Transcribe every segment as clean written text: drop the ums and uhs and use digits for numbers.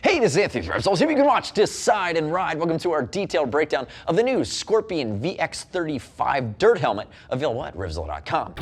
Hey, this is Anthony from RevZilla. Here you can watch, decide, and ride. Welcome to our detailed breakdown of the new Scorpion VX-35 dirt helmet, available at RevZilla.com.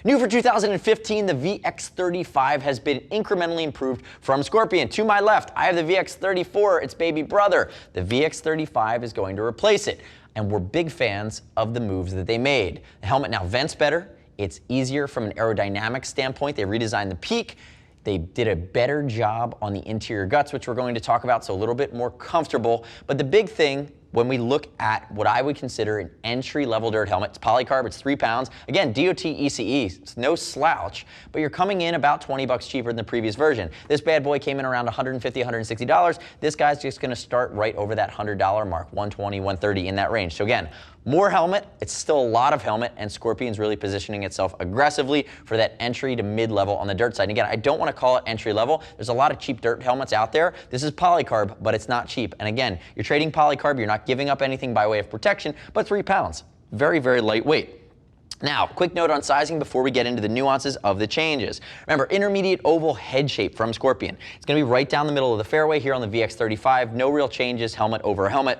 New for 2015, the VX-35 has been incrementally improved from Scorpion. To my left, I have the VX-34, its baby brother. The VX-35 is going to replace it, and we're big fans of the moves that they made. The helmet now vents better. It's easier from an aerodynamics standpoint. They redesigned the peak. They did a better job on the interior guts, which we're going to talk about, so a little bit more comfortable. But the big thing, when we look at what I would consider an entry-level dirt helmet, it's polycarb, it's 3 pounds. Again, DOT ECE, it's no slouch, but you're coming in about 20 bucks cheaper than the previous version. This bad boy came in around $150, $160. This guy's just gonna start right over that $100 mark, $120, $130 in that range. So again, more helmet, it's still a lot of helmet, and Scorpion's really positioning itself aggressively for that entry to mid-level on the dirt side. And again, I don't want to call it entry level. There's a lot of cheap dirt helmets out there. This is polycarb, but it's not cheap. And again, you're trading polycarb, you're not giving up anything by way of protection, but 3 pounds. Very, very lightweight. Now, quick note on sizing before we get into the nuances of the changes. Remember, intermediate oval head shape from Scorpion. It's going to be right down the middle of the fairway here on the VX-35. No real changes, helmet over helmet.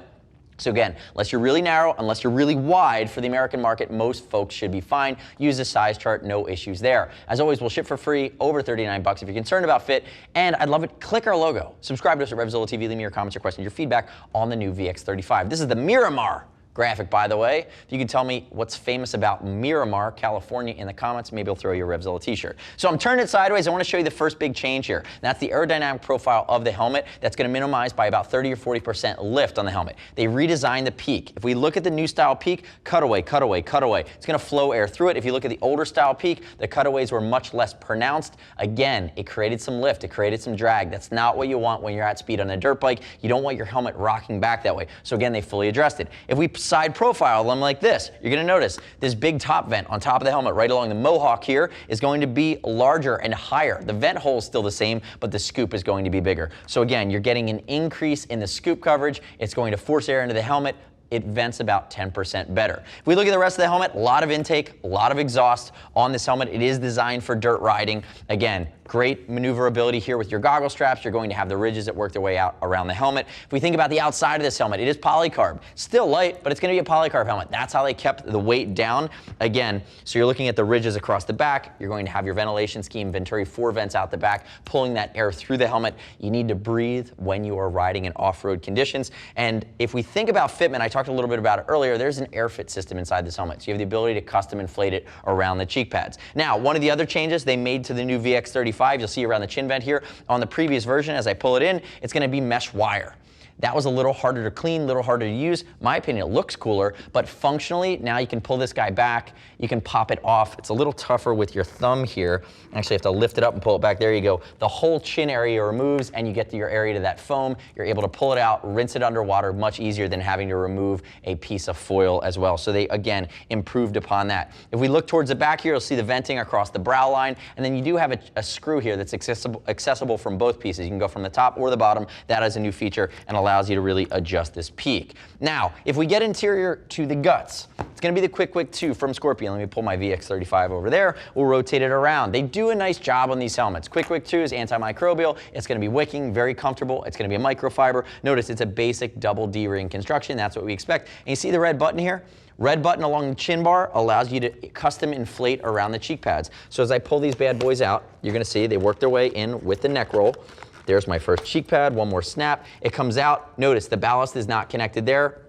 So again, unless you're really narrow, unless you're really wide for the American market, most folks should be fine. Use the size chart, no issues there. As always, we'll ship for free, over 39 bucks if you're concerned about fit. And I'd love it, click our logo. Subscribe to us at RevZilla TV. Leave me your comments, your questions, your feedback on the new VX-35. This is the Miramar graphic, by the way. If you can tell me what's famous about Miramar, California in the comments, maybe I'll throw you a RevZilla t-shirt. So I'm turning it sideways. I want to show you the first big change here. That's the aerodynamic profile of the helmet. That's going to minimize by about 30 or 40% lift on the helmet. They redesigned the peak. If we look at the new style peak, cutaway, cutaway, cutaway. It's going to flow air through it. If you look at the older style peak, the cutaways were much less pronounced. Again, it created some lift. It created some drag. That's not what you want when you're at speed on a dirt bike. You don't want your helmet rocking back that way. So again, they fully addressed it. If we side profile them like this, you're going to notice this big top vent on top of the helmet right along the mohawk here is going to be larger and higher. The vent hole is still the same, but the scoop is going to be bigger. So again, you're getting an increase in the scoop coverage. It's going to force air into the helmet. It vents about 10% better. If we look at the rest of the helmet, a lot of intake, a lot of exhaust on this helmet. It is designed for dirt riding. Again, great maneuverability here with your goggle straps. You're going to have the ridges that work their way out around the helmet. If we think about the outside of this helmet, it is polycarb. Still light, but it's going to be a polycarb helmet. That's how they kept the weight down. Again, so you're looking at the ridges across the back. You're going to have your ventilation scheme, Venturi 4 vents out the back, pulling that air through the helmet. You need to breathe when you are riding in off-road conditions. And if we think about fitment, I talked a little bit about it earlier, there's an AirFit system inside this helmet. So you have the ability to custom inflate it around the cheek pads. Now, one of the other changes they made to the new VX-35, you'll see around the chin vent here, on the previous version, as I pull it in, it's going to be mesh wire. That was a little harder to clean, a little harder to use. My opinion, it looks cooler, but functionally, now you can pull this guy back, you can pop it off. It's a little tougher with your thumb here. Actually, you have to lift it up and pull it back. There you go. The whole chin area removes, and you get to your area to that foam. You're able to pull it out, rinse it underwater, much easier than having to remove a piece of foil as well. So they, again, improved upon that. If we look towards the back here, you'll see the venting across the brow line, and then you do have a screw here that's accessible from both pieces. You can go from the top or the bottom. That is a new feature and allows you to really adjust this peak. Now, if we get interior to the guts, it's going to be the Quick 2 from Scorpion. Let me pull my VX-35 over there. We'll rotate it around. They do a nice job on these helmets. Quick 2 is antimicrobial. It's going to be wicking, very comfortable. It's going to be a microfiber. Notice it's a basic double D-ring construction. That's what we expect. And you see the red button here? Red button along the chin bar allows you to custom inflate around the cheek pads. So as I pull these bad boys out, you're going to see they work their way in with the neck roll. There's my first cheek pad, one more snap. It comes out. Notice the ballast is not connected there.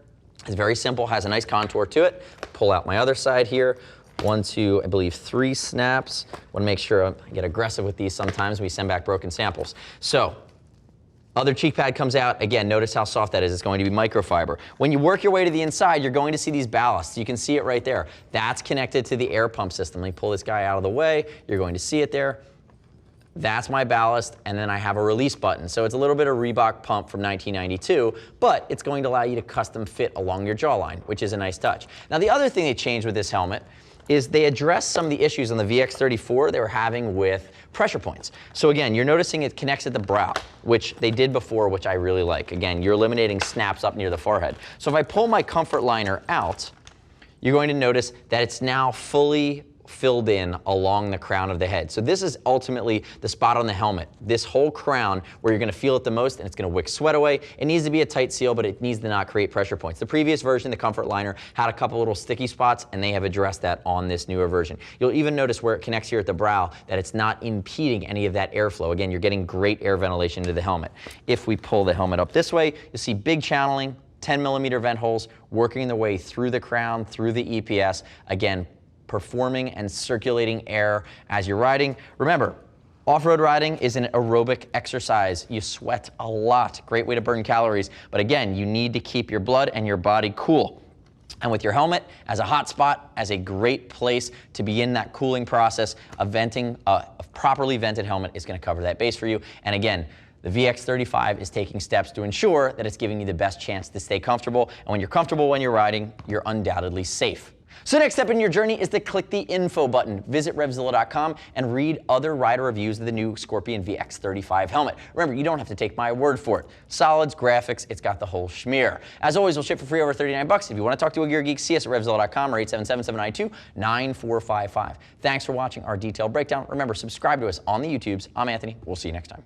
It's very simple, has a nice contour to it. Pull out my other side here. 1, 2, I believe 3 snaps. Want to make sure I get aggressive with these sometimes when we send back broken samples. So, other cheek pad comes out. Again, notice how soft that is. It's going to be microfiber. When you work your way to the inside, you're going to see these ballasts. You can see it right there. That's connected to the air pump system. Let me pull this guy out of the way. You're going to see it there. That's my ballast, and then I have a release button. So it's a little bit of Reebok pump from 1992, but it's going to allow you to custom fit along your jawline, which is a nice touch. Now, the other thing they changed with this helmet is they addressed some of the issues on the VX-34 they were having with pressure points. So again, you're noticing it connects at the brow, which they did before, which I really like. Again, you're eliminating snaps up near the forehead. So if I pull my comfort liner out, you're going to notice that it's now fully filled in along the crown of the head. So this is ultimately the spot on the helmet, this whole crown where you're going to feel it the most, and it's going to wick sweat away. It needs to be a tight seal, but it needs to not create pressure points. The previous version, the Comfort Liner, had a couple little sticky spots, and they have addressed that on this newer version. You'll even notice where it connects here at the brow that it's not impeding any of that airflow. Again, you're getting great air ventilation into the helmet. If we pull the helmet up this way, you'll see big channeling, 10mm vent holes working their way through the crown, through the EPS. Again, performing and circulating air as you're riding. Remember, off-road riding is an aerobic exercise. You sweat a lot. Great way to burn calories. But again, you need to keep your blood and your body cool. And with your helmet as a hot spot, as a great place to begin that cooling process, a properly vented helmet is going to cover that base for you. And again, the VX-35 is taking steps to ensure that it's giving you the best chance to stay comfortable. And when you're comfortable when you're riding, you're undoubtedly safe. So next step in your journey is to click the info button. Visit RevZilla.com and read other rider reviews of the new Scorpion VX-35 helmet. Remember, you don't have to take my word for it. Solids, graphics, it's got the whole schmear. As always, we'll ship for free over $39. If you want to talk to a gear geek, see us at RevZilla.com or 877-792-9455. Thanks for watching our detailed breakdown. Remember, subscribe to us on the YouTubes. I'm Anthony. We'll see you next time.